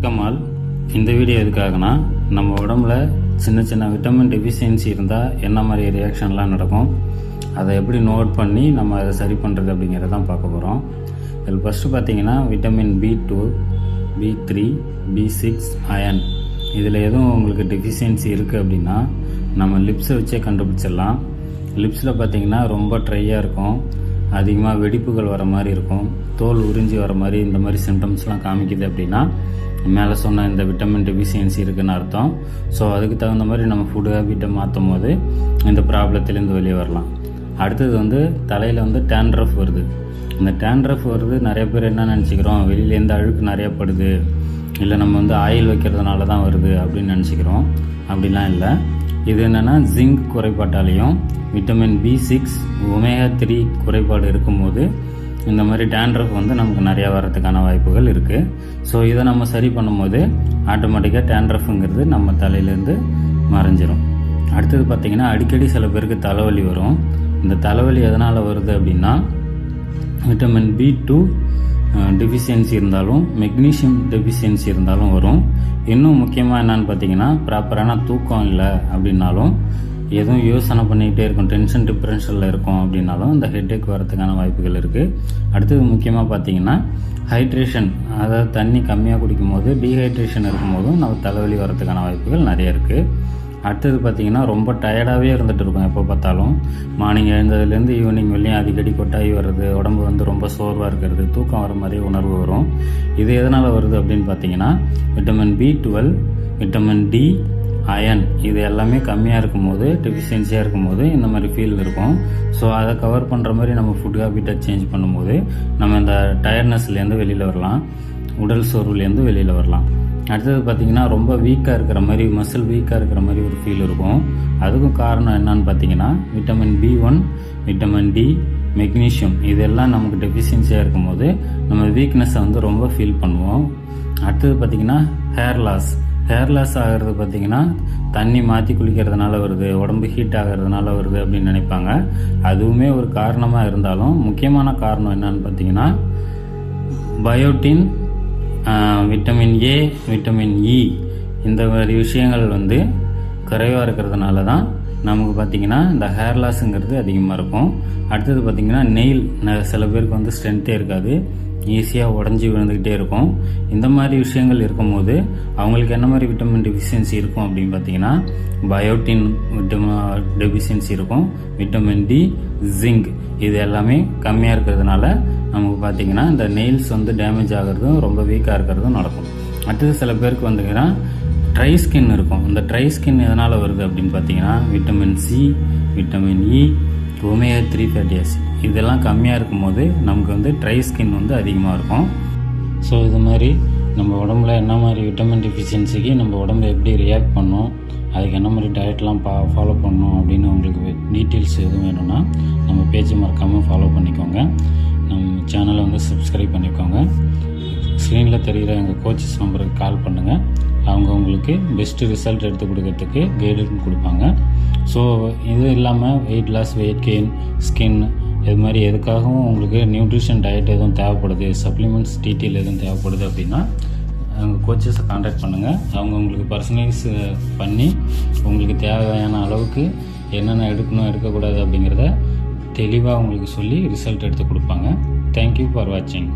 கமால். இந்த வீடியோ எதுக்காகனா, நம்ம உடம்புல சின்ன சின்ன விட்டமின் டெஃபிஷியன்சி இருந்தால் என்ன மாதிரி ரியாக்ஷன்லாம் நடக்கும், அதை எப்படி நோட் பண்ணி நம்ம அதை சரி பண்ணுறது அப்படிங்கிறத தான் பார்க்க போகிறோம். இதில் ஃபஸ்ட்டு பார்த்தீங்கன்னா vitamin B2, B3, B6, iron. இதில் எதுவும் உங்களுக்கு டெஃபிஷியன்சி இருக்குது அப்படின்னா நம்ம லிப்ஸை வச்சே கண்டுபிடிச்சிடலாம். லிப்ஸில் பார்த்தீங்கன்னா ரொம்ப ட்ரையாக இருக்கும், அதிகமாக வெடிப்புகள் வர மாதிரி இருக்கும், தோல் உறிஞ்சி வர மாதிரி இந்த மாதிரி சிம்டம்ஸ்லாம் காமிக்குது அப்படின்னா மேலே சொன்ன இந்த விட்டமின் டெஃபிஷியன்சி இருக்குதுன்னு அர்த்தம். ஸோ அதுக்கு தகுந்த மாதிரி நம்ம ஃபுட் ஹேபிட்டை மாற்றும் போது இந்த ப்ராப்ளத்துலேருந்து வெளியே வரலாம். அடுத்தது தலையில் டேண்ட்ரஃப் வருது. இந்த டேண்ட்ரஃப் வருது நிறைய பேர் என்ன நினச்சிக்கிறோம், வெளியிலேருந்து அழுக்கு நிறையா படுது, இல்லை நம்ம ஆயில் வைக்கிறதுனால தான் வருது அப்படின்னு நினச்சிக்கிறோம். அப்படிலாம் இல்லை. இது என்னென்னா ஜிங்க் குறைபாட்டாலையும் விட்டமின் B6, ஒமேகா 3 குறைபாடு இருக்கும்போது இந்த மாதிரி டேண்ட்ரஃப் நமக்கு நிறையா வரதுக்கான வாய்ப்புகள் இருக்குது. ஸோ இதை நம்ம சரி பண்ணும்போது ஆட்டோமேட்டிக்காக டேண்ட்ரஃப்ங்கிறது நம்ம தலையிலேருந்து மறைஞ்சிரும். அடுத்தது பார்த்திங்கன்னா அடிக்கடி சில பேருக்கு தலைவலி வரும். இந்த தலைவலி எதனால் வருது அப்படின்னா விட்டமின் B2 டெஃபிஷியன்சி இருந்தாலும் மெக்னீஷியம் டெஃபிஷியன்சி இருந்தாலும் வரும். இன்னும் முக்கியமாக என்னன்னு பார்த்தீங்கன்னா ப்ராப்பரான தூக்கம் இல்லை அப்படின்னாலும், எதுவும் யோசனை பண்ணிக்கிட்டே இருக்கும், டென்ஷன் டிப்ரெஷனில் இருக்கும் அப்படின்னாலும் இந்த ஹெட்டேக் வரதுக்கான வாய்ப்புகள் இருக்குது. அடுத்தது முக்கியமாக பார்த்தீங்கன்னா ஹைட்ரேஷன், அதாவது தண்ணி கம்மியாக குடிக்கும் போது, டீஹைட்ரேஷன் இருக்கும்போதும் நம்ம தலைவலி வரதுக்கான வாய்ப்புகள் நிறைய இருக்குது. அடுத்தது பார்த்திங்கன்னா ரொம்ப டயர்டாகவே இருந்துகிட்டு இருக்கும், எப்போ பார்த்தாலும் மார்னிங் எழுந்ததுலேருந்து ஈவினிங் வெளியும் அடிக்கடி கொட்டாகி வர்றது, உடம்பு ரொம்ப சோர்வாக இருக்கிறது, தூக்கம் வர மாதிரி உணர்வு வரும். இது எதனால் வருது அப்படின்னு பார்த்தீங்கன்னா vitamin B12, vitamin D, iron இது எல்லாமே கம்மியாக இருக்கும்போது, டெஃபிஷியன்சியாக இருக்கும்போது இந்த மாதிரி ஃபீல் இருக்கும். ஸோ அதை கவர் பண்ணுற மாதிரி நம்ம ஃபுட் ஹேபிட்டை சேஞ்ச் பண்ணும்போது நம்ம இந்த டயர்ட்னஸ்லேருந்து வெளியில் வரலாம், உடல் சோர்வுலேருந்து வெளியில் வரலாம். அடுத்தது பார்த்திங்கன்னா ரொம்ப வீக்காக இருக்கிற மாதிரி, மசில் வீக்காக இருக்கிற மாதிரி ஒரு ஃபீல் இருக்கும். அதுக்கும் காரணம் என்னன்னு பார்த்தீங்கன்னா vitamin B1, vitamin D, magnesium இதெல்லாம் நமக்கு டெஃபிஷியன்சியாக இருக்கும்போது நம்ம வீக்னஸை ரொம்ப ஃபீல் பண்ணுவோம். அடுத்தது பார்த்திங்கன்னா ஹேர் லாஸ் ஆகிறது பார்த்திங்கன்னா தண்ணி மாற்றி குளிக்கிறதுனால வருது, உடம்பு ஹீட் ஆகிறதுனால வருது அப்படின்னு நினைப்பாங்க. அதுவுமே ஒரு காரணமாக இருந்தாலும் முக்கியமான காரணம் என்னன்னு பார்த்தீங்கன்னா biotin, vitamin A, vitamin E இந்த மாதிரி விஷயங்கள் குறைவாக இருக்கிறதுனால தான் நமக்கு பார்த்திங்கன்னா இந்த ஹேர் லாஸுங்கிறது அதிகமாக இருக்கும். அடுத்தது பார்த்திங்கன்னா நெயில், சில பேருக்கு ஸ்ட்ரென்த்தே இருக்காது, ஈஸியாக உடஞ்சி விழுந்துக்கிட்டே இருக்கும். இந்த மாதிரி விஷயங்கள் இருக்கும்போது அவங்களுக்கு என்ன மாதிரி விட்டமின் டெஃபிஷியன்சி இருக்கும் அப்படின்னு பார்த்தீங்கன்னா பயோட்டின் டெஃபிஷியன்சி இருக்கும், விட்டமின் D, ஜிங்க் இது எல்லாமே கம்மியாக இருக்கிறதுனால நமக்கு பார்த்திங்கன்னா இந்த நெயில்ஸ் டேமேஜ் ஆகிறதும் ரொம்ப வீக்காக இருக்கிறதும் நடக்கும். அடுத்தது சில பேருக்கு ட்ரை ஸ்கின் இருக்கும். இந்த ட்ரை ஸ்கின் எதனால் வருது அப்படின்னு பார்த்தீங்கன்னா vitamin C, vitamin E, omega 3 fatty acid இதெல்லாம் கம்மியாக இருக்கும்போது நமக்கு ட்ரை ஸ்கின் அதிகமாக இருக்கும். ஸோ இது மாதிரி நம்ம உடம்புல என்ன மாதிரி விட்டமின் டெஃபிஷியன்சிக்கு நம்ம உடம்பு எப்படி ரியாக்ட் பண்ணோம், அதுக்கு என்ன மாதிரி டயட்லாம் ஃபாலோ பண்ணணும் அப்படின்னு உங்களுக்கு டீட்டெயில்ஸ் எதுவும் வேணும்னா நம்ம பேஜை மறக்காமல் ஃபாலோ பண்ணிக்கோங்க. நம்ம சேனலை சப்ஸ்கிரைப் பண்ணிக்கோங்க. ஸ்க்ரீனில் தெரிகிற எங்கள் கோச்சஸ் நம்பருக்கு கால் பண்ணுங்கள். அவங்க உங்களுக்கு பெஸ்ட்டு ரிசல்ட் எடுத்து கொடுக்கறதுக்கு கைடன்ஸ் கொடுப்பாங்க. ஸோ இது இல்லாமல் weight loss, weight gain, skin இது மாதிரி எதுக்காகவும் உங்களுக்கு நியூட்ரிஷன் டயட் எதுவும் தேவைப்படுது, சப்ளிமெண்ட்ஸ் டீட்டெயில் எதுவும் தேவைப்படுது அப்படின்னா அவங்க கோச்சஸை கான்டாக்ட் பண்ணுங்கள். அவங்க உங்களுக்கு பர்சனலைஸ் பண்ணி உங்களுக்கு தேவையான அளவுக்கு என்னென்ன எடுக்கணும் எடுக்கக்கூடாது அப்படிங்கிறத தெளிவாக உங்களுக்கு சொல்லி ரிசல்ட் எடுத்து கொடுப்பாங்க. தேங்க்யூ ஃபார் வாட்சிங்.